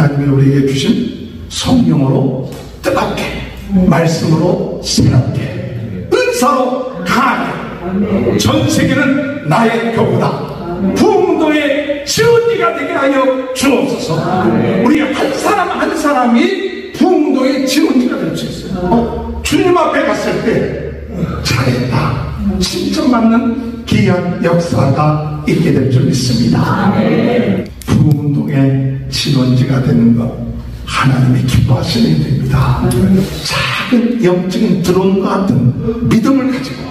하나님이 우리에게 주신 성령으로 뜨겁게, 말씀으로 새롭게, 은사로 강하게, 전 세계는 나의 교구다, 부흥도의 지원지가 되게 하여 주옵소서. 우리 한 사람 한 사람이 부흥도의 지원지가 될 수 있어요. 주님 앞에 갔을 때 잘했다, 칭찬받는 귀한 역사가 있게 될 줄 믿습니다. 부흥동의 지원지가 되는 것, 하나님이 기뻐하시는 일입니다. 작은 영적인 드론과 같은 믿음을 가지고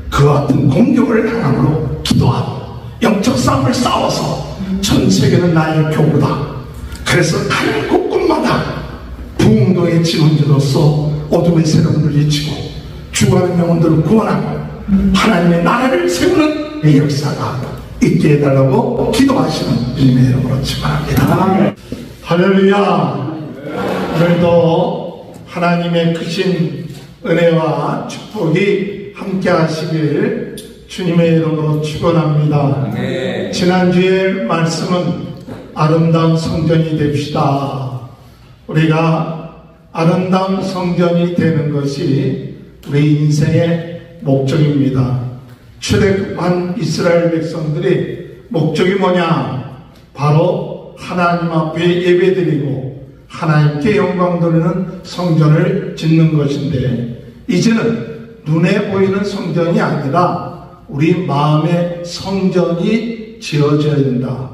그와 같은 공격을 향함으로 기도하고 영적 싸움을 싸워서 전 세계는 나의 교구다. 그래서 가는 곳곳마다 부흥동의 지원지로서 어둠의 세력을 물리치고 죽어가는 영혼들을 구원하고 하나님의 나라를 세우는 이 역사가 있게 해달라고 기도하시는 주님의 이름으로 축원합니다. 할렐루야. 오늘도 하나님의 크신 은혜와 축복이 함께 하시길 주님의 이름으로 축원합니다. 지난주의 말씀은 아름다운 성전이 됩시다. 우리가 아름다운 성전이 되는 것이 우리 인생의 목적입니다. 출애굽한 이스라엘 백성들이 목적이 뭐냐? 바로 하나님 앞에 예배드리고 하나님께 영광 돌리는 성전을 짓는 것인데, 이제는 눈에 보이는 성전이 아니라 우리 마음의 성전이 지어져야 된다.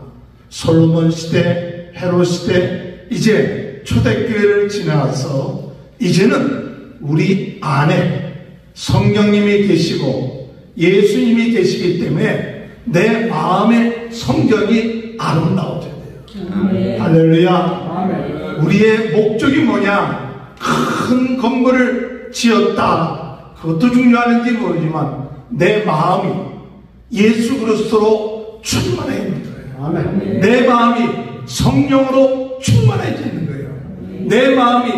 솔로몬 시대, 헤롯 시대, 이제 초대교회를 지나서 이제는 우리 안에 성령님이 계시고 예수님이 계시기 때문에 내 마음의 성전이 아름다워져야 돼요. 할렐루야. 우리의 목적이 뭐냐? 큰 건물을 지었다, 그것도 중요한지 모르지만 내 마음이 예수 그리스도로 충만해 있는 거예요. 내 마음이 성령으로 충만해져 있는 거예요. 내 마음이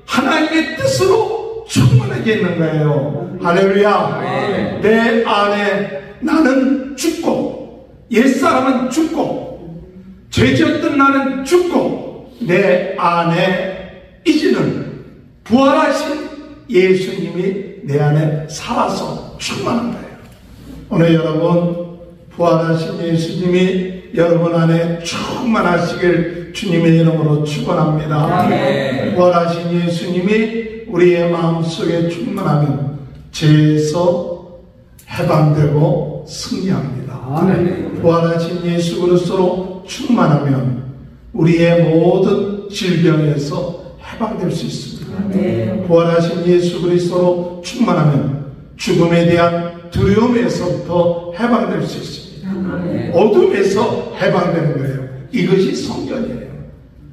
하나님의 뜻으로 충만해져 있는 거예요. 할렐루야. 내 안에 나는 죽고, 옛사람은 죽고, 죄지었던 나는 죽고, 내 안에 이제는 부활하신 예수님이 내 안에 살아서 충만한 거예요. 오늘 여러분, 부활하신 예수님이 여러분 안에 충만하시길 주님의 이름으로 축원합니다. 부활하신 예수님이 우리의 마음속에 충만하면 죄에서 해방되고 승리합니다. 부활하신 예수 그리스도로 충만하면 우리의 모든 질병에서 해방될 수 있습니다. 부활하신 예수 그리스도로 충만하면 죽음에 대한 두려움에서부터 해방될 수 있습니다. 어둠에서 해방되는 거예요. 이것이 성전이에요.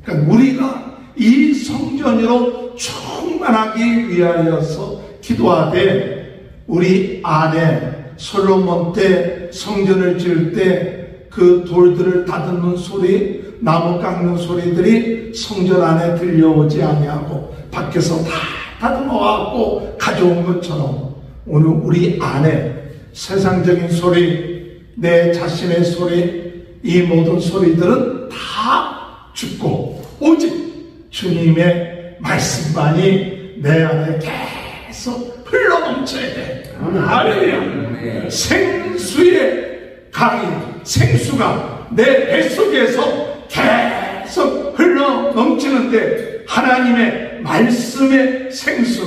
그러니까 우리가 이 성전으로 충만하기 위하여서 기도하되, 우리 안에 솔로몬 때 성전을 지을 때 그 돌들을 다듬는 소리, 나무 깎는 소리들이 성전 안에 들려오지 아니하고 밖에서 다 다듬어갖고 가져온 것처럼, 오늘 우리 안에 세상적인 소리, 내 자신의 소리, 이 모든 소리들은 다 죽고 오직 주님의 말씀만이 내 안에 계속 흘러넘쳐야 돼. 할렐루야. 생수의 강이, 생수가 내 뱃속에서 계속 흘러넘치는데, 하나님의 말씀의 생수,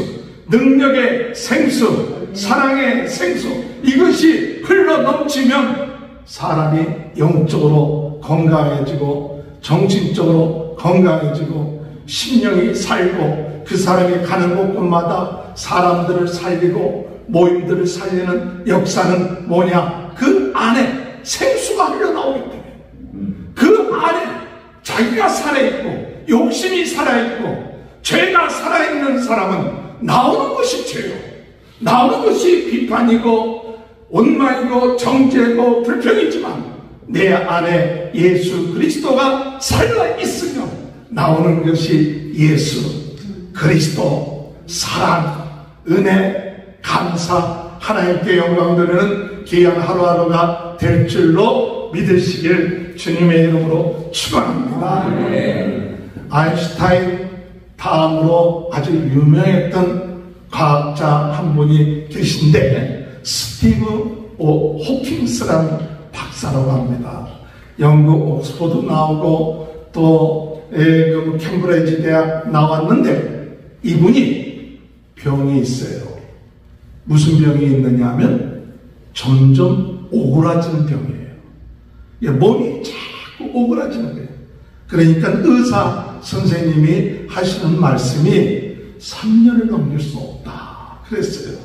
능력의 생수, 사랑의 생수, 이것이 흘러넘치면 사람이 영적으로 건강해지고 정신적으로 건강해지고 심령이 살고, 그 사람이 가는 곳곳마다 사람들을 살리고 모임들을 살리는 역사는 뭐냐? 그 안에 생수가 흘러나오기 때문에, 그 안에 자기가 살아있고 욕심이 살아있고 죄가 살아있는 사람은 나오는 것이 죄요, 나오는 것이 비판이고 원망이고 정죄고 불평이지만, 내 안에 예수 그리스도가 살아있으면 나오는 것이 예수 그리스도, 사랑, 은혜, 감사, 하나님께 영광 드리는 귀한 하루하루가 될 줄로 믿으시길 주님의 이름으로 축원합니다. 아인슈타인 다음으로 아주 유명했던 과학자 한 분이 계신데 스티브 호킹스라는 박사라고 합니다. 영국 옥스퍼드 나오고 또 캠브리지 대학 나왔는데 이분이 병이 있어요. 무슨 병이 있느냐 하면 점점 오그라지는 병이에요. 몸이 자꾸 오그라지는 거예요. 그러니까 의사 선생님이 하시는 말씀이 3년을 넘길 수 없다 그랬어요.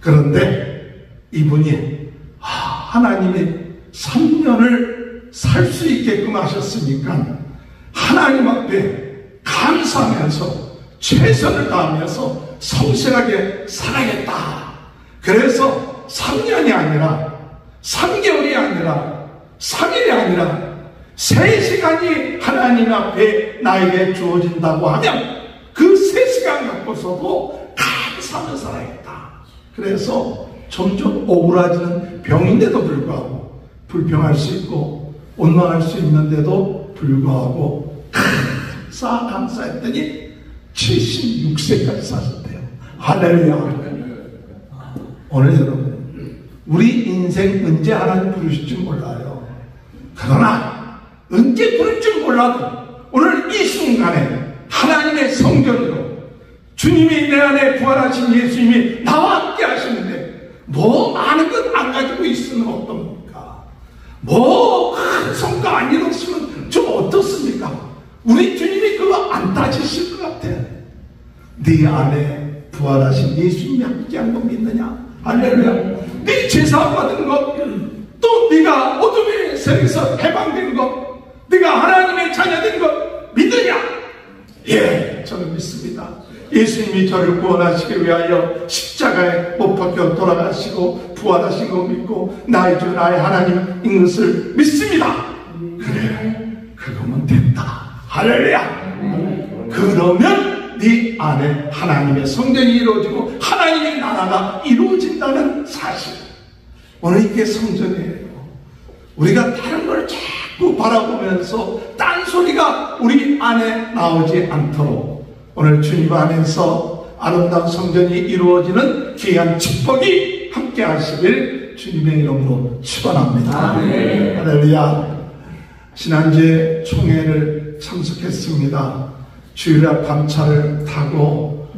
그런데 이분이 하나님이 3년을 살 수 있게끔 하셨으니까 하나님 앞에 감사하면서 최선을 다하면서 성실하게 살아야겠다. 그래서 3년이 아니라 3개월이 아니라 3일이 아니라 3시간이 하나님 앞에 나에게 주어진다고 하면 그 3시간 갖고서도 감사하며 살아야겠다. 그래서 점점 오그라지는 병인데도 불구하고 불평할 수 있고 원망할 수 있는데도 불구하고 감사했더니 76세까지 사셨대요. 할렐루야. 오늘 여러분 우리 인생 언제 하나님 부르실지 몰라요. 그러나 언제 부를지 몰라도 오늘 이 순간에 하나님의 성전으로 주님이 내 안에 부활하신 예수님이 나와 함께 하시는데 뭐 많은 것 안 가지고 있으면 어떻습니까? 뭐 큰 성과 안 이뤘으면 좀 어떻습니까? 우리 주님이 그거 안 따지실 것 같아. 네 안에 부활하신 예수님이 함께한 거 믿느냐? 할렐루야. 네 제사 받은 것, 또 네가 어둠의 세력에서 해방된 것, 네가 하나님의 자녀된 것 믿느냐? 예, 저는 믿습니다. 예수님이 저를 구원하시기 위하여 십자가에 못 박혀 돌아가시고 부활하신 거 믿고 나의 주 나의 하나님인 것을 믿습니다. 그래, 그거면 됐다. 할렐루야. 그러면 네 안에 하나님의 성전이 이루어지고 하나님의 나라가 이루어진다는 사실. 오늘 이게 성전이에요. 우리가 다른 걸 자꾸 바라보면서 딴소리가 우리 안에 나오지 않도록 오늘 주님 안에서 아름다운 성전이 이루어지는 귀한 축복이 함께 하시길 주님의 이름으로 축원합니다. 할렐루야. 지난주에 총회를 참석했습니다. 주일날 밤차를 타고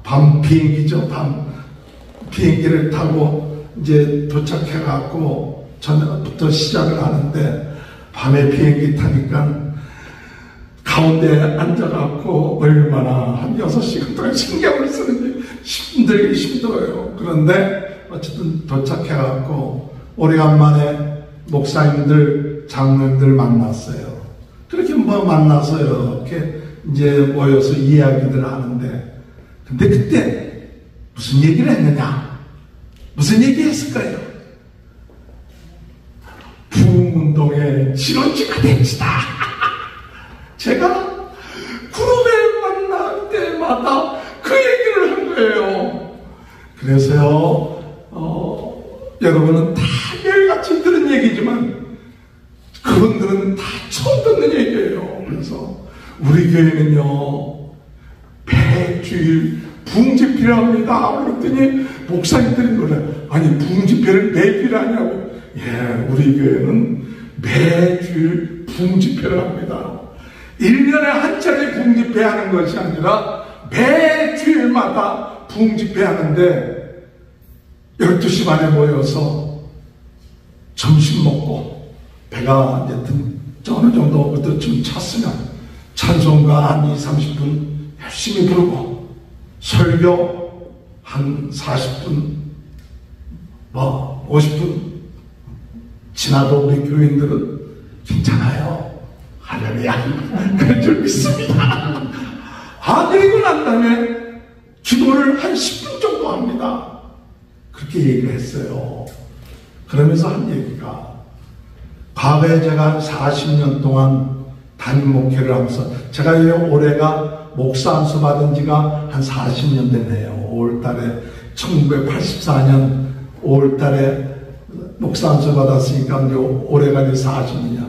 밤 비행기죠. 밤 비행기를 타고 이제 도착해갖고 저녁부터 시작을 하는데 밤에 비행기 타니까 가운데 앉아갖고 얼마나 한 6시간 동안 신경을 쓰는지 힘들어요. 그런데 어쨌든 도착해갖고 오래간만에 목사님들, 장로님들 만났어요. 그렇게 뭐 만나서 이렇게 이제 모여서 이야기들 하는데 근데 그때 무슨 얘기를 했느냐? 무슨 얘기 했을까요? 부흥운동의 진원지가 됩시다. 제가 그룹에 만날 때마다 그 얘기를 한 거예요. 그래서요, 여러분은 다 매일같이 들은 얘기지만 그분들은 다 처음 듣는 얘기예요. 그래서 우리 교회는요, 매주일 부흥집회합니다. 그랬더니 목사님들이 그래. 아니, 부흥집회를 매일 하냐고. 예, 우리 교회는 매주일 부흥집회를 합니다. 1년에 한 차례 부흥집회 하는 것이 아니라 매주일마다 부흥집회 하는데 12시 반에 모여서 점심 먹고 배가 이제 어느 정도 좀 찼으면 찬송가 한 20-30분 열심히 부르고 설교 한 40분 50분 지나도 우리 교인들은 괜찮아요. 할렐루야. 그럴 줄 믿습니다. 그리고 난 다음에 기도를 한 10분 정도 합니다. 그렇게 얘기를 했어요. 그러면서 한 얘기가 과거에 제가 한 40년 동안 담임 목회를 하면서 제가 올해가 목사 안수 받은 지가 한 40년 됐네요. 5월달에 1984년 5월달에 목사 안수 받았으니까 이제 올해가 이제 40년이야.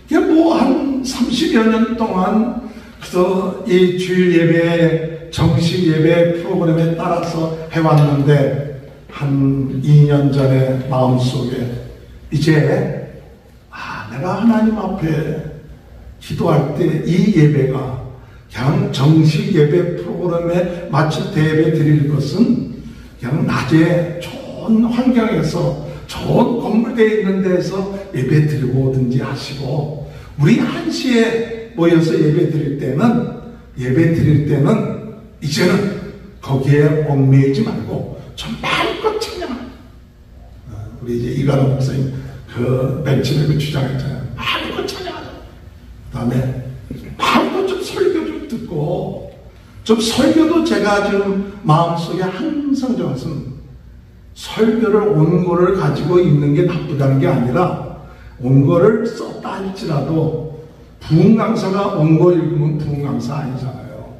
이게 뭐 한 한 30여 년 동안 그래서 이 주일 예배, 정식 예배 프로그램에 따라서 해왔는데 한 2년 전에 마음속에 이제 내가 하나님 앞에 기도할 때 이 예배가 그냥 정식 예배 프로그램에 마치 대예배 드릴 것은 그냥 낮에 좋은 환경에서 좋은 건물되어 있는 데서 예배 드리고 오든지 하시고, 우리 1시에 모여서 예배 드릴 때는 이제는 거기에 얽매이지 말고 좀 마음껏 찬양하고, 우리 이제 이가람 목사님 그 벤치를 그 주장했잖아요. 마음껏 찬양하자. 그 다음에 마음껏 좀 설교 좀 듣고, 좀 설교도 제가 지금 마음속에 항상 정했습니다. 설교를 원고를 가지고 있는 게 나쁘다는 게 아니라, 원고를 썼다 할지라도 부흥 강사가 원고 읽으면 부흥 강사 아니잖아요.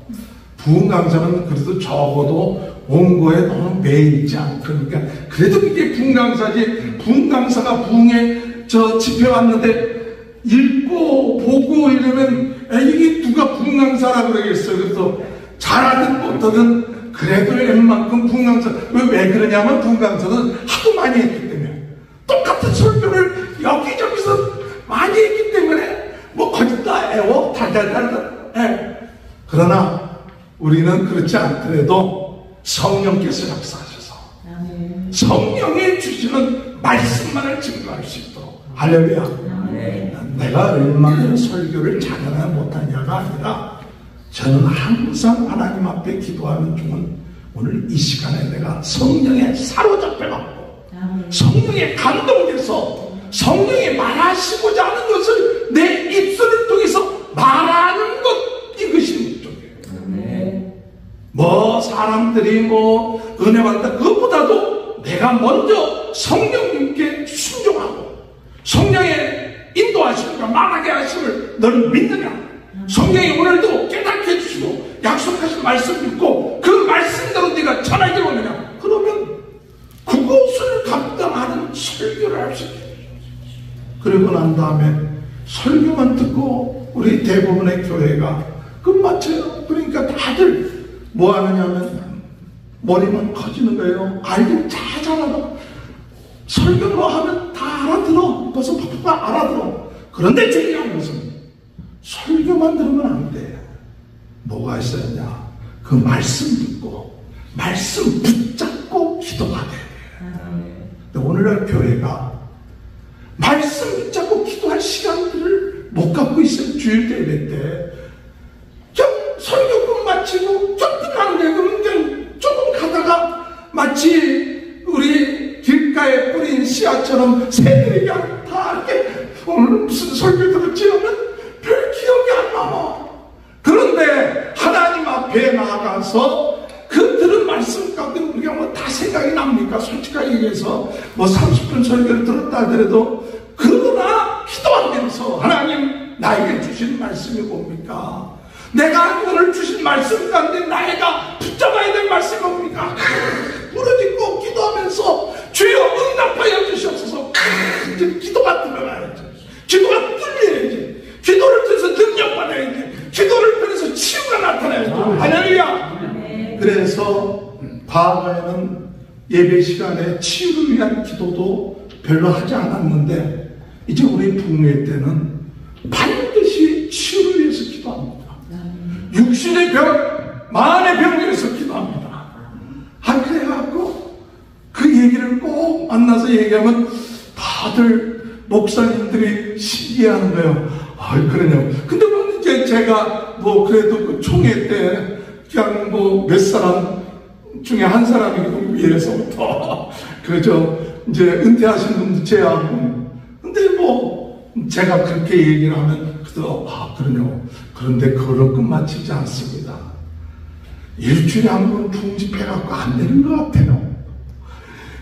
부흥 강사는 그래도 적어도 원고에 너무 매이지 않고, 그러니까 그래도 이게 부흥 강사지. 부흥 강사가 부흥에 집회 왔는데 읽고 보고 이러면 이게 누가 부흥 강사라 그러겠어요. 그래서 잘하든 못하든 그래도 웬만큼 부흥 강사, 왜 그러냐면 부흥 강사는 하도 많이 했기 때문에, 똑같은 설교를 여기저기서 많이 했기 때문에 뭐 거기다 애워 달달달. 그러나 우리는 그렇지 않더라도 성령께서 역사하셔서 성령이 주시는 말씀만을 증거할 수 있도록, 할렐루야. 내가 얼마나 설교를 잘하나 못하냐가 아니라, 저는 항상 하나님 앞에 기도하는 중은 오늘 이 시간에 내가 성령에 사로잡혀갖고 성령에 감동돼서 성령이 말하시고자 하는 것을 내 입술을 통해서 말하는 것, 이것이 목적이에요. 뭐 사람들이 뭐 은혜 받는다, 그것보다도 내가 먼저 성령님께 순종하고 성령의 인도하심과 말하게 하심을 너는 믿느냐? 성령이 오늘도 깨닫게 해주시고 약속하신 말씀 믿고 그 말씀대로 네가 전하기 원하냐? 그러면 그것을 감당하는 설교를 할 수 있게. 그리고 난 다음에 설교만 듣고 우리 대부분의 교회가 끝마쳐요. 그러니까 다들 뭐 하느냐면 머리만 커지는 거예요. 알긴 다 잘하다. 설교로 하면 다 알아들어. 벌써 팍팍 알아들어. 그런데 중요한 것은 설교만 들으면 안 돼. 뭐가 있어야냐? 그 말씀 듣고 말씀 붙잡고 기도가 돼. 근데 오늘날 교회가 말씀 붙잡고 기도할 시간들을 못 갖고 있어요. 주일 예배 때 그냥 설교 끝마치고 조금 안 돼. 그러면 그냥 조금 가다가 마치 우리 길가에 뿌린 씨앗처럼 새들이 그냥 다 이렇게 오늘 무슨 설교 들었지 하면 별 기억이 안 남아. 그런데 하나님 앞에 나아가서 그 들은 말씀 가운데 우리가 뭐 다 생각이 납니까? 솔직하게 얘기해서 뭐 30분 설교를 들었다 하더라도, 그러나 기도하면서 하나님 나에게 주신 말씀이 뭡니까? 내가 오늘 주신 말씀 가운데 나이가 붙잡아야 될 말씀이 뭡니까? 부르짖고 기도하면서 주여 응답하여 주시옵소서. 기도가 들어가야지. 기도가 뚫려야지. 기도를 통해서 능력받아야지. 기도를 통해서 치유가 나타나야지. 할렐루야. 그래서 과거에는 예배 시간에 치유를 위한 기도도 별로 하지 않았는데, 이제 우리 부흥회 때는 반드시 치유를 위해서 기도합니다. 육신의 병, 마음의 병을 위해서 기도합니다. 그래갖고 그 얘기를 꼭 만나서 얘기하면 다들 목사님들이 신기해하는 거예요. 그러냐고. 근데 뭐 이제 제가 뭐 그래도 그 총회 때 그냥 뭐 몇 사람 중에 한 사람이 위에서부터 그저 이제 은퇴하신 분도 제외하고. 근데 뭐 제가 그렇게 얘기를 하면 그래도 그러냐고. 그런데 그걸로 끝마치지 않습니다. 일주일에 한 번 부흥집회갖고 안 되는 것 같아요.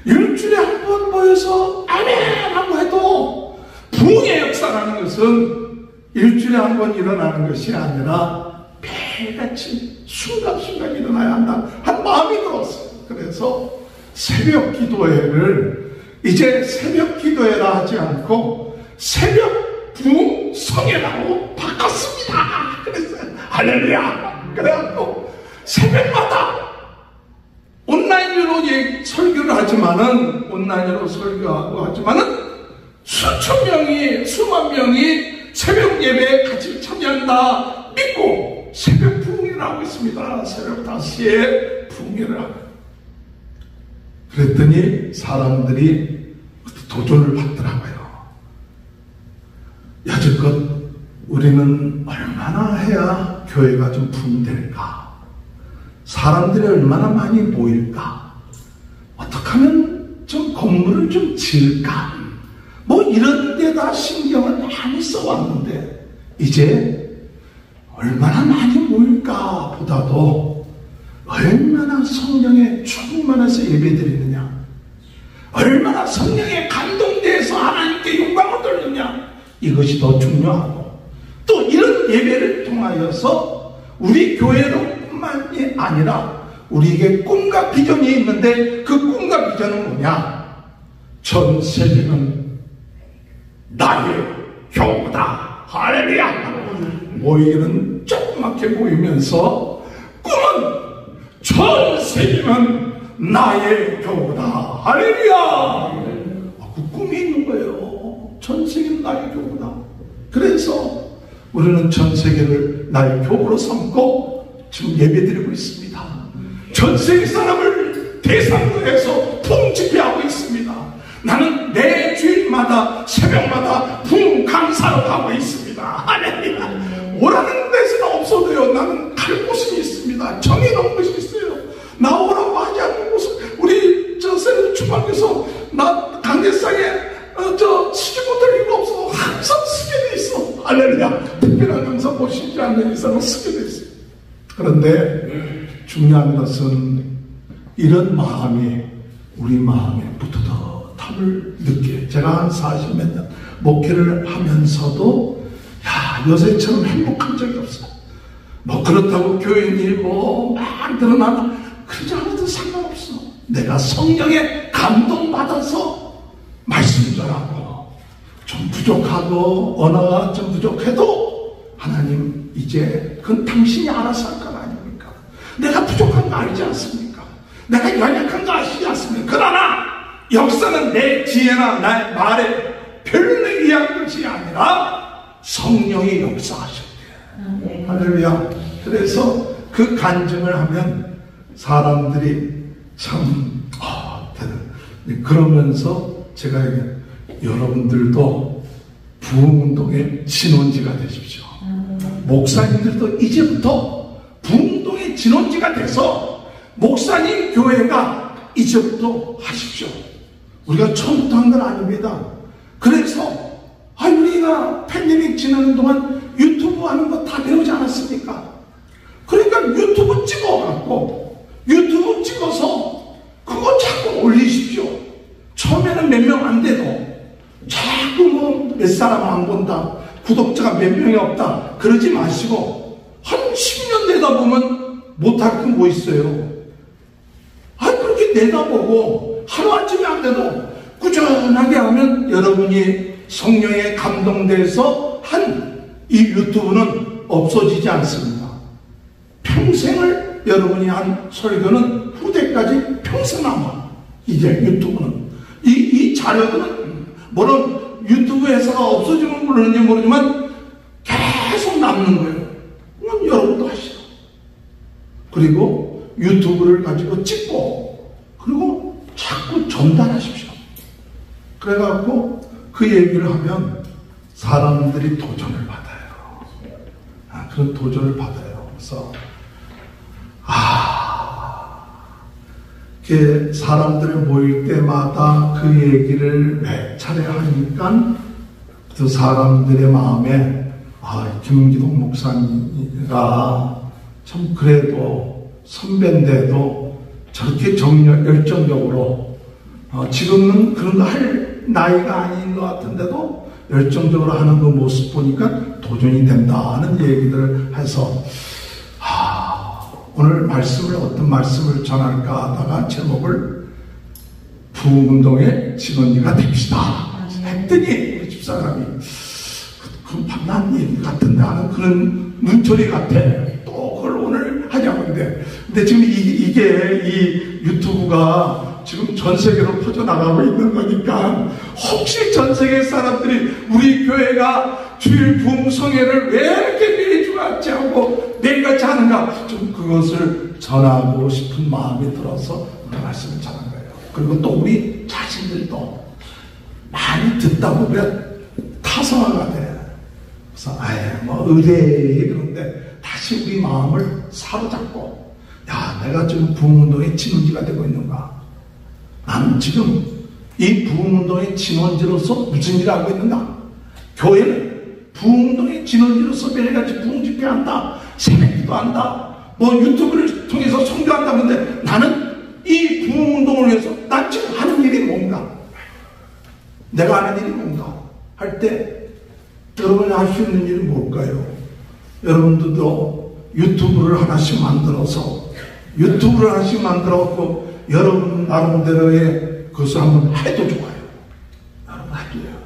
일주일에 한 번 모여서 아멘 하고 해도 부흥의 역사라는 것은 일주일에 한 번 일어나는 것이 아니라 매일같이 순간순간 일어나야 한다 한 마음이 들었어요. 그래서 새벽 기도회를 이제 새벽 기도회라 하지 않고 새벽 부흥 성회라고 바꿔 바꿨습니다. 그랬어요. 할렐루야. 그래갖고 새벽마다 온라인으로 설교를 하지만은, 온라인으로 설교하고 하지만은 수천 명이, 수만 명이 새벽 예배에 같이 참여한다 믿고 새벽 부흥회를 하고 있습니다. 새벽 5시에 부흥회를 하고. 그랬더니 사람들이 도전을 받더라고요. 여지껏 우리는 얼마나 해야 교회가 좀 부흥될까? 사람들이 얼마나 많이 모일까? 어떻게 하면 좀 건물을 좀 지을까? 뭐 이런 데다 신경을 많이 써왔는데 이제 얼마나 많이 모일까 보다도 얼마나 성령에 충만해서 예배드리느냐, 얼마나 성령에 감동돼서 하나님께 영광을 돌리느냐, 이것이 더 중요하고, 또 이런 예배를 통하여서 우리 교회로 뿐만이 아니라 우리에게 꿈과 비전이 있는데 그 꿈과 비전은 뭐냐? 전 세계는 나의 교회다. 할렐루야. 모이기는 조그맣게 모이면서 꿈은 전 세계는 나의 교회다. 할렐루야. 그 꿈이 있는 거예요. 전 세계는 나의 교회다. 그래서 우리는 전 세계를 나의 교회로 삼고 지금 예배드리고 있습니다. 전 세계 사람을 대상으로 해서 부흥 집회하고 있습니다. 나는 매 주일마다 새벽마다 부흥 강사로 가고 있습니다. 할렐루야. 오라는 데서는 없어도요, 나는 갈 곳이 있습니다. 정해놓은 것이 있어요. 나오라고 하지 않는 곳은, 우리 세르 주방에서 나 강대상에 쓰지 못할 이유가 없어. 항상 쓰게 돼 있어. 할렐루야. 특별한 강사 보시지 않는 이상은 쓰게 돼 있어요. 그런데 중요한 것은 이런 마음이 우리 마음에 뿌듯함을 느껴요. 제가 한 40몇 년 목회를 하면서도 요새처럼 행복한 적이 없어요. 뭐 그렇다고 교인이 막 늘어나나 그러지 않아도 상관없어. 내가 성령에 감동받아서 말씀 전하고, 좀 부족하고 언어가 좀 부족해도 하나님 이제 그건 당신이 알아서 할 것 아닙니까? 내가 부족한 거 알지 않습니까? 내가 연약한 거 아시지 않습니까? 그러나 역사는 내 지혜나 나의 말에 별로 의한 것이 아니라 성령이 역사하셨대요. 할렐루야. 그래서 그 간증을 하면 사람들이 참 그러면서 제가 여러분들도 부흥운동의 진원지가 되십시오. 목사님들도 이제부터 부흥운동의 진원지가 돼서 목사님 교회가 이제부터 하십시오. 우리가 처음부터 한 건 아닙니다. 그래서 우리가 팬데믹 지나는 동안 유튜브 하는 거 다 배우지 않았습니까? 그러니까 유튜브 찍어갖고 유튜브 찍어서 그거 자꾸 올리십시오. 처음에는 몇 명 안 돼도 자꾸 몇 사람 안 본다, 구독자가 몇 명이 없다 그러지 마시고 한 10년 되다 보면 못할 건 뭐 있어요. 그렇게 내다보고 하루아침에 안 돼도 꾸준하게 하면 여러분이 성령에 감동돼서 한 이 유튜브는 없어지지 않습니다. 평생을 여러분이 한 설교는 후대까지 평생 남아. 이제 유튜브는 이 자료들은 물론 유튜브 회사가 없어지면 모르는지 모르지만 계속 남는 거예요. 그럼 여러분도 하시죠. 그리고 유튜브를 가지고 찍고 그리고 자꾸 전달하십시오. 그래갖고 그 얘기를 하면 사람들이 도전을 받아요. 그런 도전을 받아요. 그래서 사람들이 모일 때마다 그 얘기를 몇 차례 하니까 그 사람들의 마음에 김기동 목사님이가 참 그래도 선배인데도 저렇게 열정적으로 지금은 그런 거 할 나이가 아닌 것 같은데도 열정적으로 하는 그 모습 보니까 도전이 된다는 얘기들을 해서 오늘 어떤 말씀을 전할까 하다가 제목을 부흥운동의 진원지가 됩시다 했더니 우리 집사람이 그 만난 일 같은데 하는 그런 눈초리 같아. 또 그걸 오늘 하자고 하는데, 근데 지금 이게 이 유튜브가 지금 전 세계로 퍼져나가고 있는 거니까, 혹시 전 세계 사람들이 우리 교회가 주일 부흥성회를 왜 이렇게 매주같이 하고 매일같이 하는가, 좀 그것을 전하고 싶은 마음이 들어서 오늘 말씀을 전한 거예요. 그리고 또 우리 자신들도 많이 듣다 보면 타성화가 돼. 그래서 뭐 의뢰 그런데 다시 우리 마음을 사로잡고, 야, 내가 지금 부흥운동의 진원지가 되고 있는가? 나는 지금 이 부흥운동의 진원지로서 무슨 일을 하고 있는가? 교회는 부흥운동의 진원지로서 매일같이 부흥집회한다, 새벽기도 한다, 뭐 유튜브를 통해서 선교한다. 근데 나는 이 부흥운동을 위해서 난 지금 하는 일이 뭔가? 내가 하는 일이 뭔가? 할 때 여러분이 할 수 있는 일이 뭘까요? 여러분들도 유튜브를 하나씩 만들어서 여러분 나름대로의 그것을 한번 해도 좋아요. 여러분 해도요.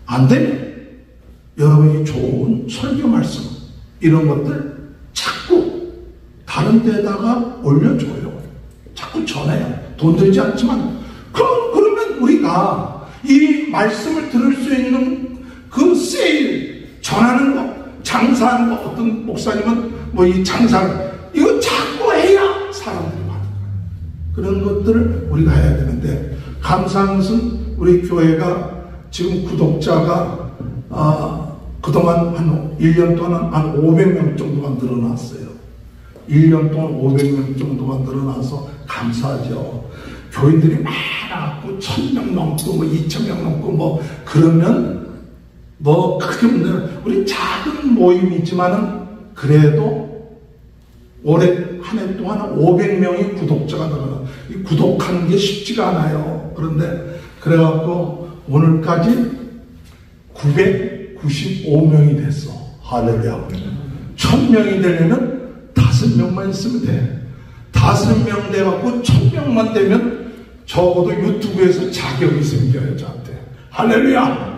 안 되면 여러분이 좋은 설교 말씀 이런 것들 자꾸 다른 데다가 올려줘요. 자꾸 전해요. 돈 들지 않지만 그러면 우리가 이 말씀을 들을 수 있는 그 세일 전하는 거, 장사하는 거, 어떤 목사님은 뭐 이 장사 이거 자꾸 해야 사람들이 많은 거예요. 그런 것들을 우리가 해야 되는데, 감사한 것은 우리 교회가 지금 구독자가 그동안 한 1년 동안 한 500명 정도가 늘어났어요. 1년 동안 500명 정도가 늘어나서 감사하죠. 교인들이 많았고 1000명 넘고 뭐 2000명 넘고 뭐 그러면 뭐 크게 없는 우리 작은 모임이지만은 그래도 올해 한 해 동안 500명의 구독자가 늘어나. 이 구독하는 게 쉽지가 않아요. 그런데 그래갖고 오늘까지 995명이 됐어. 할렐루야. 1000명이 되려면 5명만 있으면 돼. 5명 돼갖고 1000명만 되면 적어도 유튜브에서 자격이 생겨요, 저한테. 할렐루야.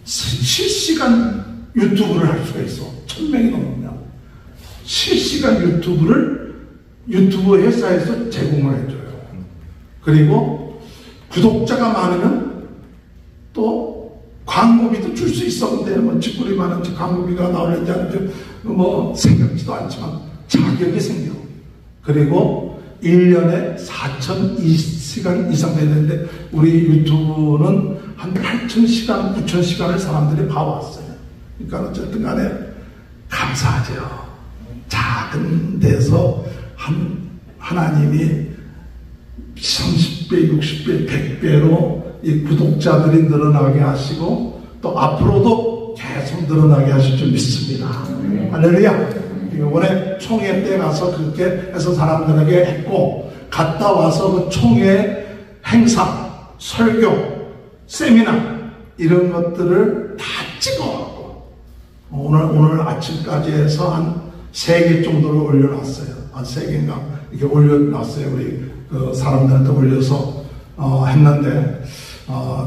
실시간 유튜브를 할 수가 있어. 1000명이 넘으면. 실시간 유튜브 회사에서 제공을 해줘요. 그리고 구독자가 많으면 또 광고비도 줄 수 있어. 근데 뭐 짓거리 많은 광고비가 나오는지 아닌지 뭐 생각지도 않지만 자격이 생겨. 그리고 1년에 4,000시간 이상 되는데 우리 유튜브는 한 8,000시간, 9,000시간을 사람들이 봐왔어요. 그러니까 어쨌든 간에 감사하죠. 작은 데서 하나님이 30배, 60배, 100배로 이 구독자들이 늘어나게 하시고 또 앞으로도 계속 늘어나게 하실 줄 믿습니다. 할렐루야. 이번에 총회 때 가서 그렇게 해서 사람들에게 했고, 갔다 와서 그 총회 행사, 설교, 세미나 이런 것들을 다 찍어갖고 오늘 아침까지 해서 한 3개 정도를 올려놨어요. 한 3개인가 이렇게 올려놨어요. 우리 그 사람들한테 올려서 했는데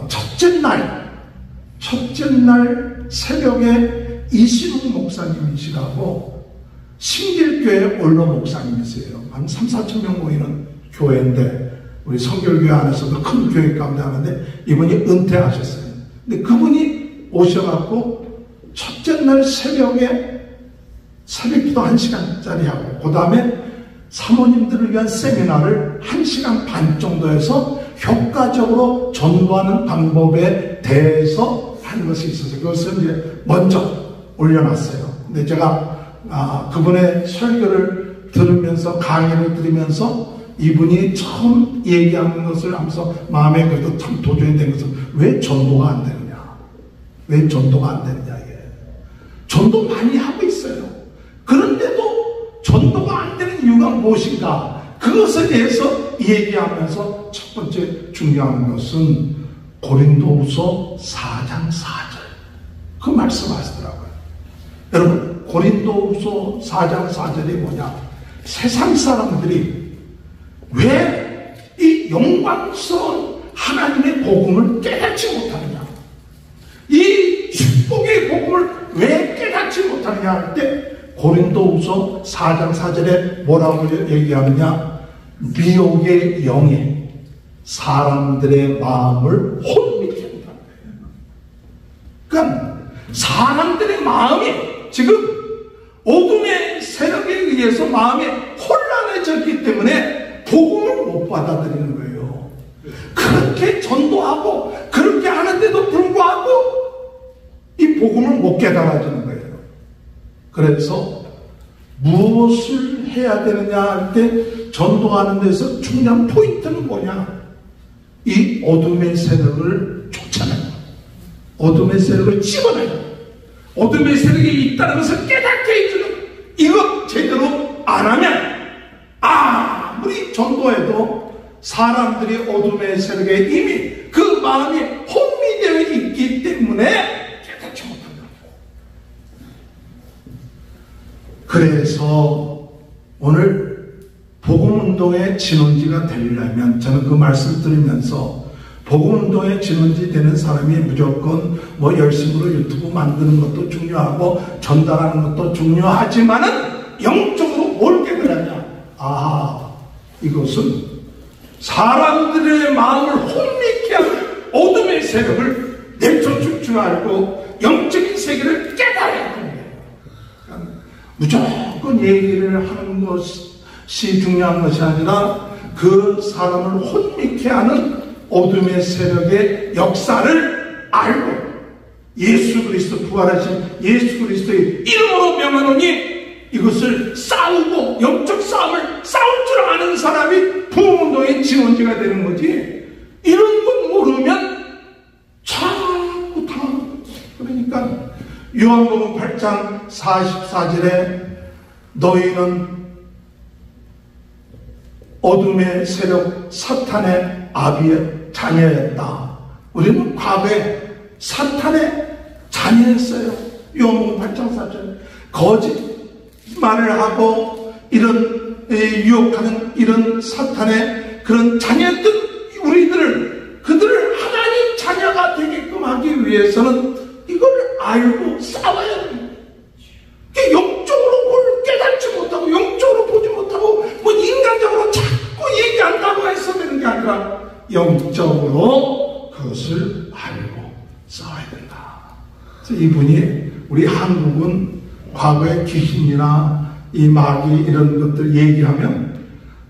첫째 날 새벽에 이신웅 목사님이시라고 신길교회 원로 목사님이세요. 한 3,4천 명 모이는 교회인데 우리 성결교회 안에서도 큰 교회 가운데 하는데 이분이 은퇴하셨어요. 근데 그분이 오셔갖고 첫째 날 새벽기도 1시간짜리 하고 그 다음에 사모님들을 위한 세미나를 1시간 반 정도 해서 효과적으로 전도하는 방법에 대해서 하는 것이 있어서 그것을 이제 먼저 올려놨어요. 근데 제가 그분의 설교를 들으면서 강의를 들으면서 이분이 처음 얘기하는 것을 하면서 마음에 그래도 참 도전이 된 것은 왜 전도가 안 되느냐? 왜 전도가 안 되느냐 이게. 전도 많이 하고 있어요. 그런데도 전도가 안 되는 이유가 무엇인가? 그것에 대해서 얘기하면서 첫 번째 중요한 것은 고린도후서 4장 4절 그 말씀하시더라고요. 여러분 고린도후서 4장 4절이 뭐냐? 세상 사람들이 왜 이 영광스러운 하나님의 복음을 깨닫지 못하느냐? 이 축복의 복음을 왜 깨닫지 못하느냐 할 때 고린도후서 4장 4절에 뭐라고 얘기하느냐? 미혹의 영에 사람들의 마음을 혼미케 한다. 그러니까 사람들의 마음이 지금 어둠의 세력에 의해서 마음이 혼란해졌기 때문에 복음을 못 받아들이는 거예요. 그렇게 전도하고 그렇게 하는데도 불구하고 이 복음을 못 깨달아주는 거예요. 그래서 무엇을 해야 되느냐 할 때 전도하는 데서 중요한 포인트는 뭐냐? 이 어둠의 세력을 쫓아내요. 어둠의 세력을 집어내요. 어둠의 세력이 있다는 것을 깨닫게 해주는, 이것 제대로 안 하면 아무리 전도해도 사람들이 어둠의 세력에 이미 그 마음이 혼미되어 있기 때문에 깨닫지 못한다. 그래서 오늘 복음운동의 진원지가 되려면, 저는 그 말씀 들으면서 복음운동의 진원지 되는 사람이 무조건 열심으로 유튜브 만드는 것도 중요하고 전달하는 것도 중요하지만은 영적으로 뭘 깨달았냐? 이것은 사람들의 마음을 혼미케 하는 어둠의 세력을 내쫓을 줄 알고 영적인 세계를 깨달아야 하는 거예요. 그러니까 무조건 얘기를 하는 것이 중요한 것이 아니라 그 사람을 혼미케 하는 어둠의 세력의 역사를 알고 예수 그리스도, 부활하신 예수 그리스도의 이름으로 명하노니 이것을 싸우고 영적 싸움을 싸울 줄 아는 사람이 부흥운동의 진원지가 되는 거지, 이런 건 모르면 자꾸 당하는 거지. 그러니까 요한복음 8장 44절에 너희는 어둠의 세력 사탄의 아비의 자녀였다. 우리는 과거에 사탄의 자녀였어요. 요한복음 8장 4절. 거짓말을 하고 이런 유혹하는 이런 사탄의 그런 자녀였던 우리들을, 그들을 하나님 자녀가 되게끔 하기 위해서는 이걸 알고 싸워야 됩니다. 영적으로 뭘 깨닫지 못하고 영적으로 보지 못하고 인간적으로 자꾸 얘기한다고 해서 되는 게 아니라 영적으로 그것을 알고 싸워야 된다. 그래서 이분이, 우리 한국은 과거의 귀신이나 이 마귀 이런 것들 얘기하면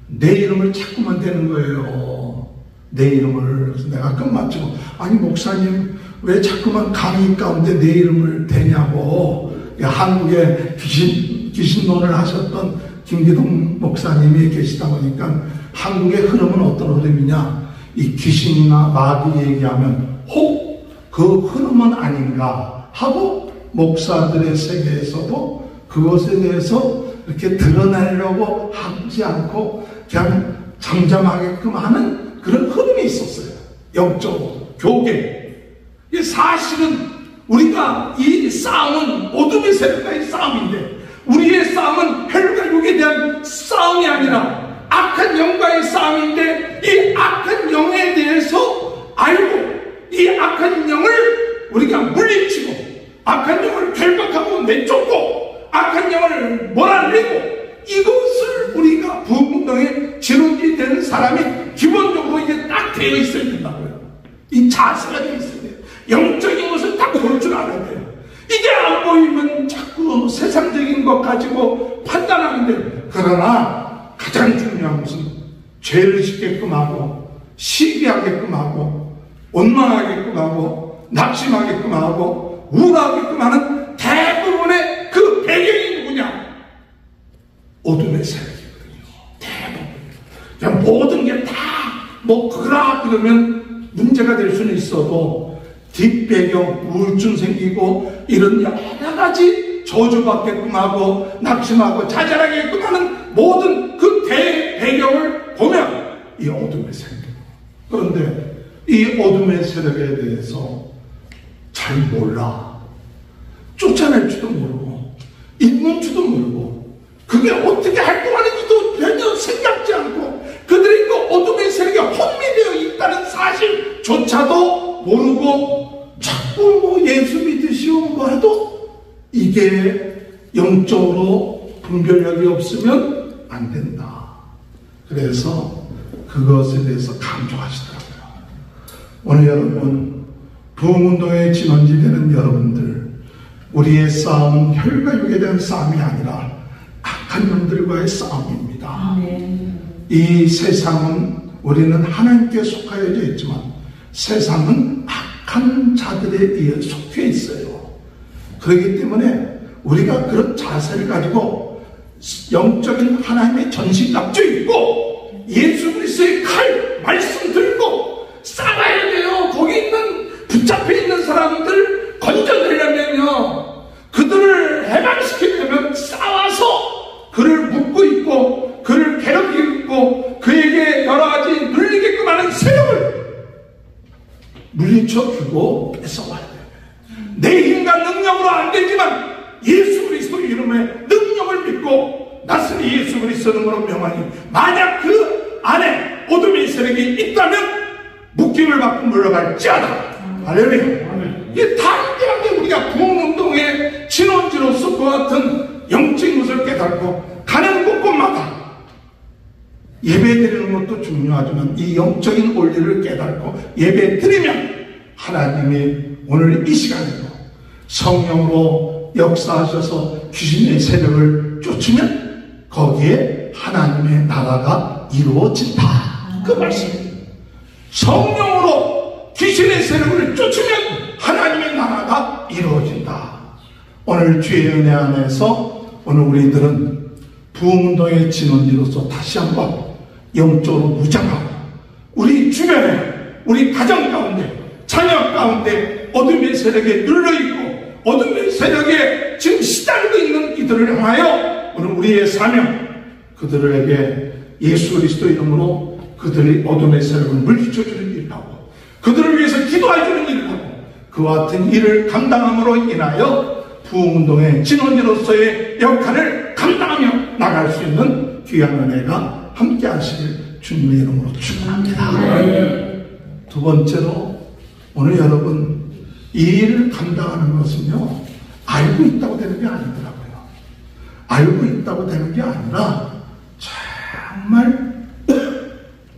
내 이름을 자꾸만 대는 거예요. 내 이름을. 그래서 내가 끝마치고, 아니 목사님 왜 자꾸만 강의 가운데 내 이름을 대냐고. 한국에 귀신론을 하셨던 김기동 목사님이 계시다 보니까 한국의 흐름은 어떤 흐름이냐, 이 귀신이나 마귀 얘기하면 그 흐름은 아닌가 하고 목사들의 세계에서도 그것에 대해서 이렇게 드러내려고 하지 않고 그냥 잠잠하게끔 하는 그런 흐름이 있었어요. 영적으로 교계. 사실은 우리가 이 싸움은 어둠의 세력과의 싸움인데, 우리의 싸움은 혈과 육에 대한 싸움이 아니라 악한 영과의 싸움인데, 이 악한 영에 대해서 알고 이 악한 영을 우리가 물리치고 악한 영을 결박하고 내쫓고 악한 영을 몰아내고, 이것을 우리가 부흥운동의 진원지 되는 사람이 기본적으로 이게 딱 되어 있어야 된다고요. 이 자세가 되어 있어야 돼요. 영적인 것을 딱 볼 줄 알아야 돼요. 이게 안 보이면 자꾸 세상적인 것 가지고 판단하는데, 그러나 가장 중요한 것은 죄를 짓게끔 하고 시기하게끔 하고 원망하게끔 하고 낙심하게끔 하고 우울하게끔 하는 대부분의 그 배경이 누구냐? 어둠의 세력이거든요. 대부분. 그냥 모든 게 다 그라 그러면 문제가 될 수는 있어도 뒷배경, 우울증 생기고 이런 여러 가지 저주받게끔 하고 낙심하고 좌절하게끔 하는 모든 그 대배경을 보면 이 어둠의 세력. 그런데 이 어둠의 세력에 대해서 잘 몰라. 쫓아낼 줄도 모르고 있는 줄도 모르고 그게 어떻게 활동하는지도 전혀 생각지 않고 그들이 그 어둠의 세력에 혼미되어 있다는 사실조차도 모르고 자꾸 예수 믿으시오 이게 영적으로 분별력이 없으면 안 된다. 그래서 그것에 대해서 강조하시더라고요. 오늘 여러분, 부흥운동의 진원지 되는 여러분들, 우리의 싸움은 혈과 육에 대한 싸움이 아니라 악한 영들과의 싸움입니다. 이 세상은, 우리는 하나님께 속하여져 있지만 세상은 악한 자들에 의해 속해 있어요. 그렇기 때문에 우리가 그런 자세를 가지고 영적인 하나님의 전신갑주 입고 예수 그리스도의 칼, 말씀 들고 싸워야 돼요. 거기 있는, 붙잡혀 있는 사람들 건져내려면요, 그들을 해방시키려면 싸워서 그를 묶고 있고 그를 괴롭히고 있고 그에게 여러 가지 눌리게끔 하는 세력을 물리쳐주고 뺏어와야 돼요. 내 힘과 능력으로 안 되지만 예수 그리스도 이름의 능력을 믿고 나스리 예수 그리스도 이름으로 명하니, 만약 그 안에 어둠의 세력이 있다면 묶임을 받고 물러갈지어다. 할렐루야. 이게 담대하게 우리가 부흥운동의 진원지로서 그와 같은 영적인 것을 깨닫고 가는 곳곳마다 예배 드리는 것도 중요하지만 이 영적인 원리를 깨닫고 예배 드리면 하나님이 오늘 이 시간에도 성령으로 역사하셔서 귀신의 세력을 쫓으면 거기에 하나님의 나라가 이루어진다. 그 말씀입니다. 성령으로 귀신의 세력을 쫓으면 하나님의 나라가 이루어진다. 오늘 주의 은혜 안에서 오늘 우리들은 부흥운동의 진원지로서 다시 한번 영적으로 무장하고 우리 주변에, 우리 가정 가운데, 자녀 가운데 어둠의 세력에 눌러있고 어둠의 세력에 지금 시달리고 있는 이들을 향하여 오늘 우리의 사명, 그들에게 예수 그리스도 이름으로 그들의 어둠의 세력을 물리쳐주는 일을 하고 그들을 위해서 기도해주는 일을 하고 그와 같은 일을 감당함으로 인하여 부흥운동의 진원지로서의 역할을 감당하며 나갈 수 있는 귀한 은혜가 함께 하시길 주님의 이름으로 축원합니다. 두 번째로, 오늘 여러분, 이 일을 감당하는 것은요, 알고 있다고 되는 게 아니더라고요. 알고 있다고 되는 게 아니라 정말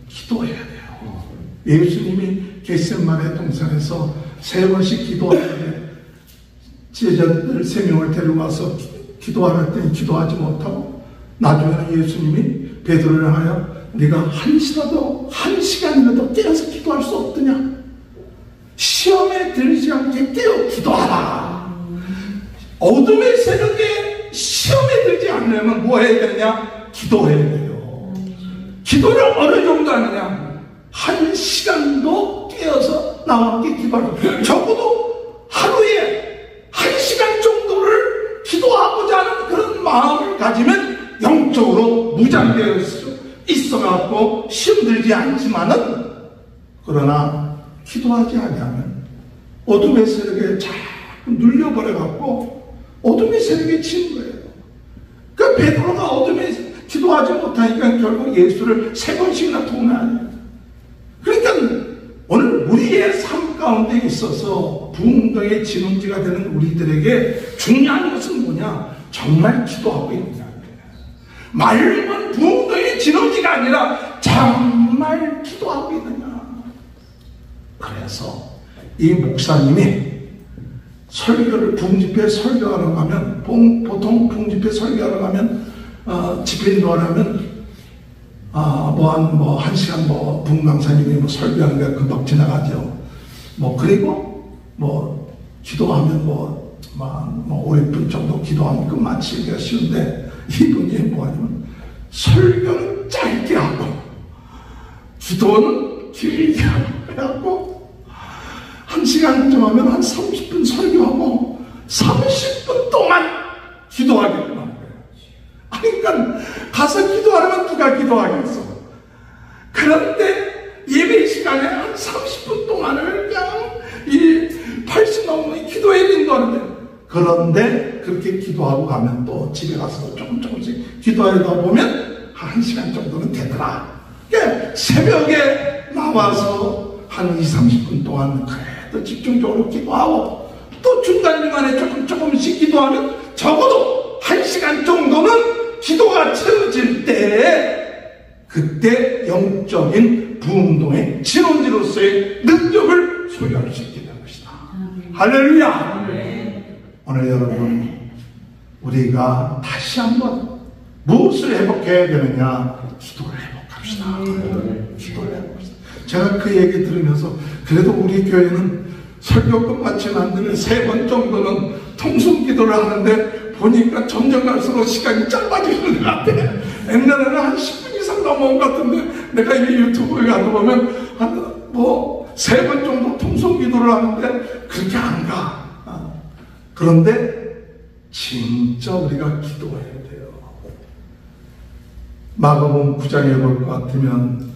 기도해야 돼요. 예수님이 겟세마네 동산에서 3번씩 기도하는데 제자들 3명을 데려와서 기도하라 했더니 기도하지 못하고 나중에는 예수님이 베드로를 하여 네가 한 시간이라도 깨어서 기도할 수 없더냐? 시험에 들지 않게 깨어 기도하라. 어둠의 세력에 시험에 들지 않으려면 뭐 해야 되느냐? 기도해야 돼요. 기도를 어느 정도 하느냐? 1시간도 깨어서 나와 함께 기도하라. 적어도 하루에 1시간 정도를 기도하고자 하는 그런 마음을 가지면 영적으로 무장되어 있어갖고 시험 들지 않지만은, 그러나 기도하지 아니하면 어둠의 세력에 자꾸 눌려버려갖고 어둠의 세력에 치는 거예요. 그러니까 베드로가 어둠에 기도하지 못하니까 결국 예수를 3번씩이나 통하냐. 그러니까 오늘 우리의 삶 가운데 있어서 부흥운동의 진원지가 되는 우리들에게 중요한 것은 뭐냐? 정말 기도하고 있느냐. 말만 부흥운동의 진원지가 아니라 정말 기도하고 있느냐. 그래서 이 목사님이 설교를, 부흥집회 설교하러 가면, 보통 부흥집회 설교하러 가면 집회인도하러 하면 한 시간 부흥 강사님이 설교하는 게 금방 지나가죠. 그리고 기도하면 5분 정도 기도하면 끝마치기가 쉬운데, 이분이 뭐냐면 설교는 짧게 하고 기도는 길게 하고, 그래갖고 1시간쯤 하면 한 30분 설교하고 30분 동안 기도하겠구나. 그러니까 가서 기도하려면 누가 기도하겠어? 그런데 예배 시간에 한 30분 동안을 그냥 이 80 넘는 기도에 인도하는데, 그런데 그렇게 기도하고 가면 또 집에 가서 조금씩 기도하다 보면 한 1시간 정도는 되더라. 그러니까 새벽에 나와서 한 20-30분 동안 그래도 집중적으로 기도하고 또 중간중간에 조금씩 기도하면 적어도 1시간 정도는 기도가 채워질 때에 그때 영적인 부흥동의 진원지로서의 능력을 소유할 수 있게 되는 것이다. 할렐루야. 오늘 여러분, 우리가 다시 한번 무엇을 회복해야 되느냐? 기도를 회복합시다. 기도를 회복합시다. 제가 그 얘기 들으면서 그래도 우리 교회는 설교 끝마치면 안 되면 3번 정도는 통성 기도를 하는데 보니까 점점 갈수록 시간이 짧아지는 것 같아. 옛날에는 한 10분 이상 넘어온 것 같은데 내가 이 유튜브에 가서 보면 한 3번 정도 통성 기도를 하는데 그렇게 안 가. 그런데 진짜 우리가 기도해야 돼요. 마가복음 9장에 볼 것 같으면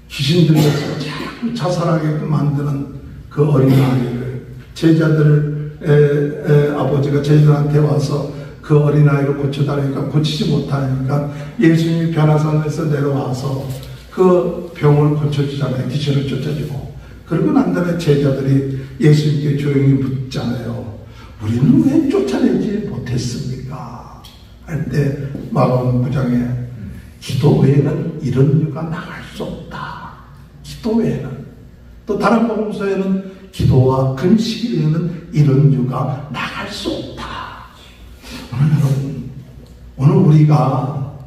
귀신 들려서 자꾸 자살하게끔 만드는 그 어린아이를 제자들의 아버지가 제자들한테 와서 그 어린아이를 고쳐달라니까 고치지 못하니까 예수님이 변화산에서 내려와서 그 병을 고쳐주잖아요. 귀신을 쫓아주고. 그러고 난 다음에 제자들이 예수님께 조용히 묻잖아요. 우리는 왜 쫓아내지 못했습니까? 할 때 마가복음 9장에 기도 외에는 이런 유가 나갈 수 없다. 기도 외에는. 또 다른 복음서에는 기도와 금식 외에는 이런 유가 나갈 수 없다. 오늘 여러분, 오늘 우리가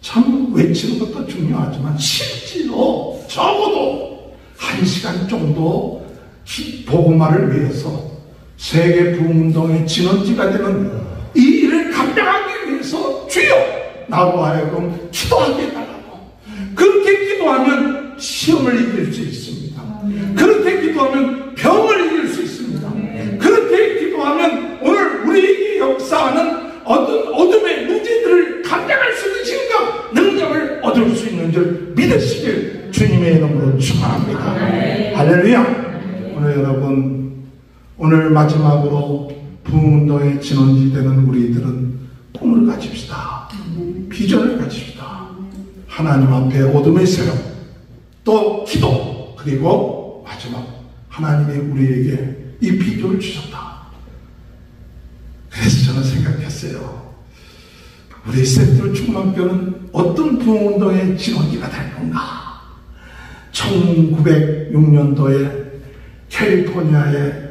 참 외치는 것도 중요하지만 실제로 적어도 1시간 정도 복음화를 위해서 세계 부흥운동의 진원지가 되는 이 일을 감당하기 위해서 주여 나로 하여금 기도하게 해달라고. 그렇게 기도하면 시험을 이길 수 있습니다. 그렇게 기도하면 병을 이길 수 있습니다. 그렇게 기도하면 오늘 우리에게 역사하는 어둠의 문제들을 감당할 수 있는 힘과 능력을 얻을 수 있는 줄 믿으시길 주님의 이름으로 축원합니다. 할렐루야. 오늘 여러분, 오늘 마지막으로 부흥운동의 진원지 되는 우리들은 꿈을 가집시다. 비전을 가집시다. 하나님 앞에 어둠의 세력, 또 기도, 그리고 마지막 하나님이 우리에게 이 비전을 주셨다. 그래서 저는 생각했어요. 우리 세트로 충만교는 어떤 부흥운동의 진원지가 될 건가? 1906년도에 캘리포니아의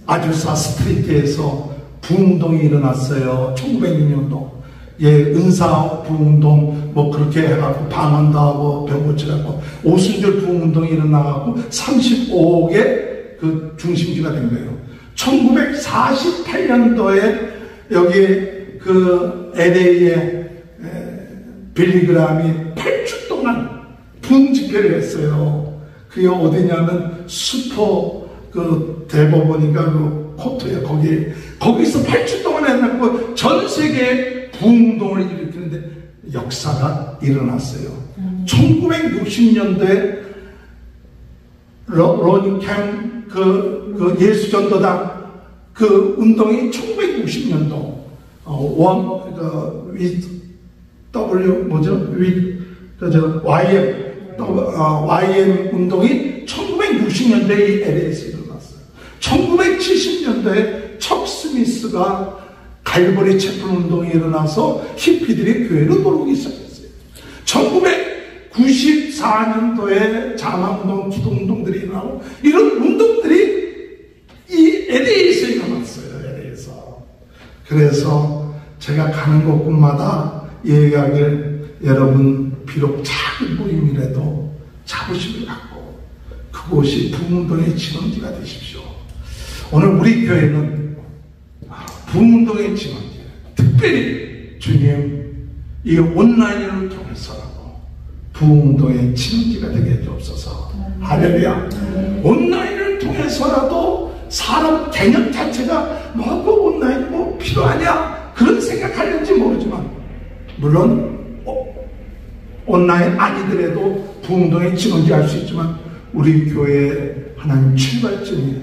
아주사 스트리트에서 부흥운동이 일어났어요. 1906년도. 은사 부흥운동, 그렇게 해갖고 방언도 하고, 병고치라고, 오순절 부흥운동이 일어나갖고, 35억의 그 중심지가 된 거예요. 1948년도에 여기 LA에 빌리그람이 8주 동안 부흥 집회를 했어요. 그게 어디냐면 대법원인가 코트예요. 거기서 8주 동안 해놓고 전 세계에 부흥운동을 일으키는데 역사가 일어났어요. 1960년도에 러닝캠 예수전도당 운동이 1960년도 YM 운동이 1960년대에 LA에서 일어났어요. 1970년도에 척 스미스가 갈보리 채플 운동이 일어나서 히피들이 교회로 들어오기 시작했어요. 1994년도에 자만운동, 기도운동들이 일어나고 이런 운동들이 이 LA에서 일어났어요. LA에서. 그래서 제가 가는 곳곳마다 얘기하길, 여러분 비록 작은 모임이라도 자부심을 갖고 그곳이 부흥운동의 진원지가 되십시오. 오늘 우리 교회는 부흥운동의 진원지, 특별히 주님 이 온라인을 통해서라도 부흥운동의 진원지가 되게 해주옵소서. 할렐루야. 온라인을 통해서라도 사람 개념 자체가 그 온라인 필요하냐 그런 생각하는지 모르지만, 물론 온라인 아니더라도 부흥운동의 진원지 할 수 있지만, 우리 교회의 하나님 출발점이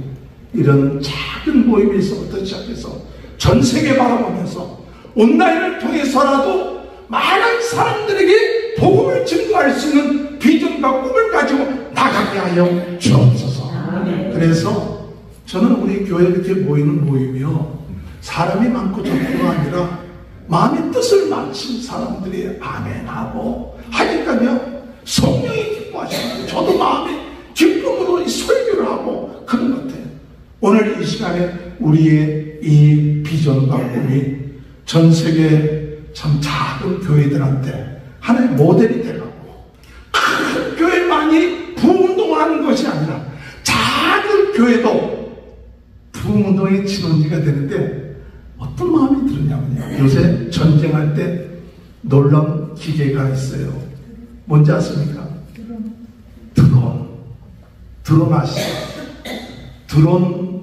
이런 작은 모임에서부터 시작해서 전 세계 바라보면서 온라인을 통해서라도 많은 사람들에게 복음을 증거할 수 있는 비전과 꿈을 가지고 나가게 하여 주옵소서. 그래서 저는 우리 교회 이렇게 모이는 모임이요, 사람이 많고 적고가 아니라 마음의 뜻을 맞춘 사람들이 아멘하고 하니까요, 성령이 기뻐하시고 저도 마음의 기쁨으로 이 설교를 하고 그런 것 같아요. 오늘 이 시간에 우리의 이 비전과 꿈이 전 세계 참 작은 교회들한테 하나의 모델이 되라고, 큰 교회만이 부흥운동을 하는 것이 아니라 작은 교회도 부흥운동의 진원지가 되는데, 어떤 마음이 들었냐면요, 요새 전쟁할 때 놀라운 기계가 있어요. 뭔지 아십니까? 드론 아시죠? 드론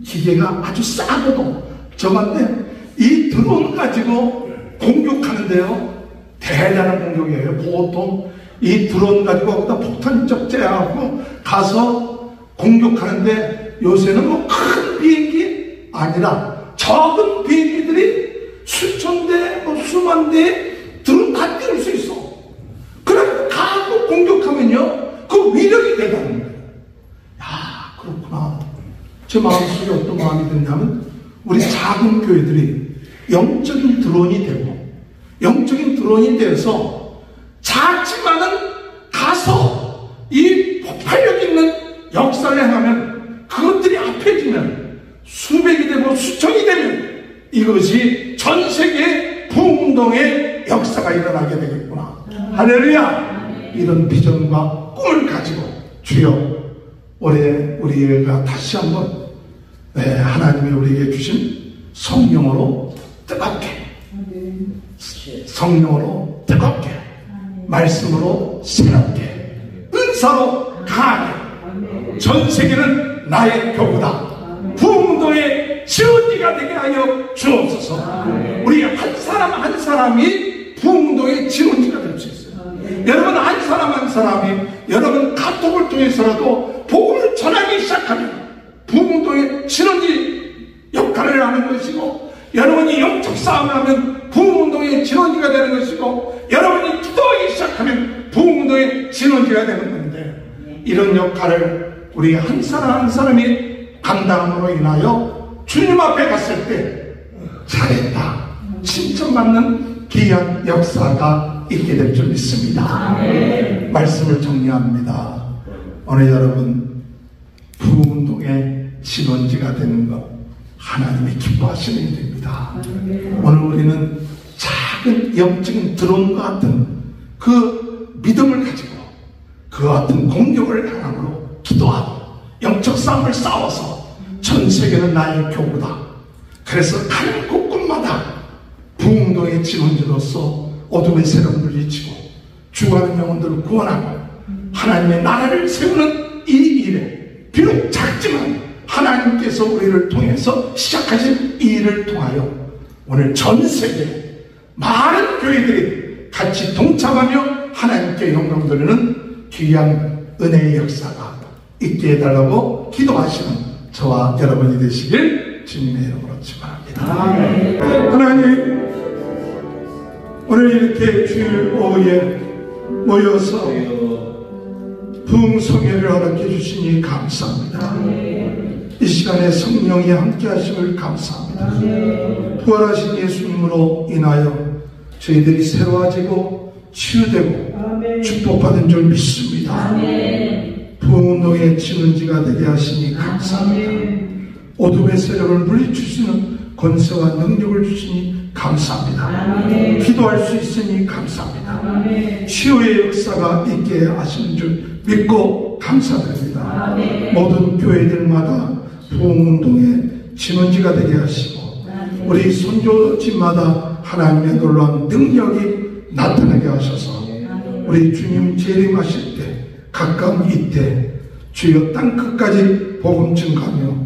기계가 아주 싸고도 저건데, 이 드론 가지고 공격하는데요, 대단한 공격이에요. 보통 이 드론 가지고 거기다 폭탄 적재하고 가서 공격하는데, 요새는 뭐 큰 비행기 아니라 적은 비행기들이 수천 대, 뭐 수만 대 드론 다 띄울 수 있어. 그래서 가고 공격하면요, 그 위력이 대단한 거예요. 야, 그렇구나. 제 마음속에 어떤 마음이 드냐면, 우리 작은 교회들이 영적인 드론이 되고, 영적인 드론이 돼서 작지만은 가서 이 폭발력 있는 역사를 행하면, 그것들이 합해지면 수백이 되고 수천이 되면 이것이 전 세계 부흥운동의 역사가 일어나게 되겠구나. 할렐루야. 이런 비전과 꿈을 가지고 주여, 올해 우리가 다시 한번 하나님이 우리에게 주신 성령으로 뜨겁게, 성령으로 뜨겁게, 말씀으로 새롭게, 은사로 강하게, 전 세계는 나의 교구다, 부흥운동의 지원지가 되게 하여 주옵소서. 우리 한 사람 한 사람이 부흥운동의 지원지가 될 수 있어요. 여러분 한 사람 한 사람이 여러분 카톡을 통해서라도 복음을 전하기 시작하면 부흥운동의 진원지 역할을 하는 것이고, 여러분이 영적 싸움을 하면 부흥운동의 진원지가 되는 것이고, 여러분이 기도하기 시작하면 부흥운동의 진원지가 되는 건데, 이런 역할을 우리 한 사람 한 사람이 감당함으로 인하여 주님 앞에 갔을 때 잘했다, 칭찬받는 귀한 역사가 있게 될 줄 믿습니다. 말씀을 정리합니다. 오늘 여러분 부흥운동의 진원지가 되는 것, 하나님이 기뻐하시는 일입니다. 오늘 우리는 작은 영적인 드론과 같은 그 믿음을 가지고 그와 같은 공격을 하나로 기도하고 영적 싸움을 싸워서 전 세계는 나의 교구다. 그래서 가는 곳곳마다 부흥운동의 진원지로서 어둠의 세력을 물리치고 죽어가는 영혼들을 구원하고 하나님의 나라를 세우는 이 일에, 비록 작지만 하나님께서 우리를 통해서 시작하신 이 일을 통하여 오늘 전 세계 많은 교회들이 같이 동참하며 하나님께 영광 돌리는 귀한 은혜의 역사가 있게 해달라고 기도하시는 저와 여러분이 되시길 주님의 이름으로 축원합니다. 하나님, 오늘 이렇게 주일 오후에 모여서 부흥성회를 허락해 주시니 감사합니다. 이 시간에 성령이 함께 하심을 감사합니다. 부활하신 예수님으로 인하여 저희들이 새로워지고 치유되고 축복받은 줄 믿습니다. 부흥운동의 진원지가 되게 하시니 감사합니다. 어둠의 세력을 물리치시는 권세와 능력을 주시니 감사합니다. 기도할 수 있으니 감사합니다. 치유의 역사가 있게 하시는 줄 믿고 감사드립니다. 모든 교회들마다 부흥운동의 진원지가 되게 하시고 우리 선교지마다 하나님의 놀라운 능력이 나타나게 하셔서 우리 주님 재림하실 때 가까운 이때 주여 땅끝까지 복음 증가하며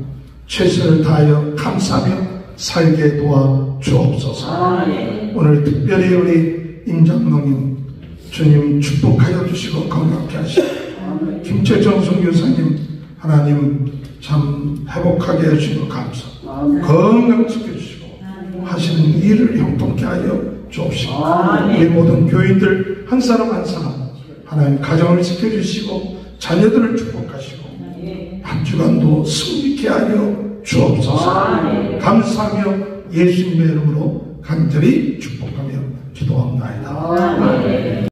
최선을 다하여 감사하며 살게 도와 주옵소서. 오늘 특별히 우리 임장로님 주님 축복하여 주시고 건강케 하시고 김채정 선교사님 하나님 참 회복하게 해주시고 감사, 건강 지켜주시고 하시는 일을 형통케 하여 주옵시고 우리 모든 교인들 한 사람 한 사람 하나님 가정을 지켜주시고 자녀들을 축복하시고 한 주간도 승리케 하여 주옵소서. 감사하며 예수님의 이름으로 간절히 축복하며 기도합니다.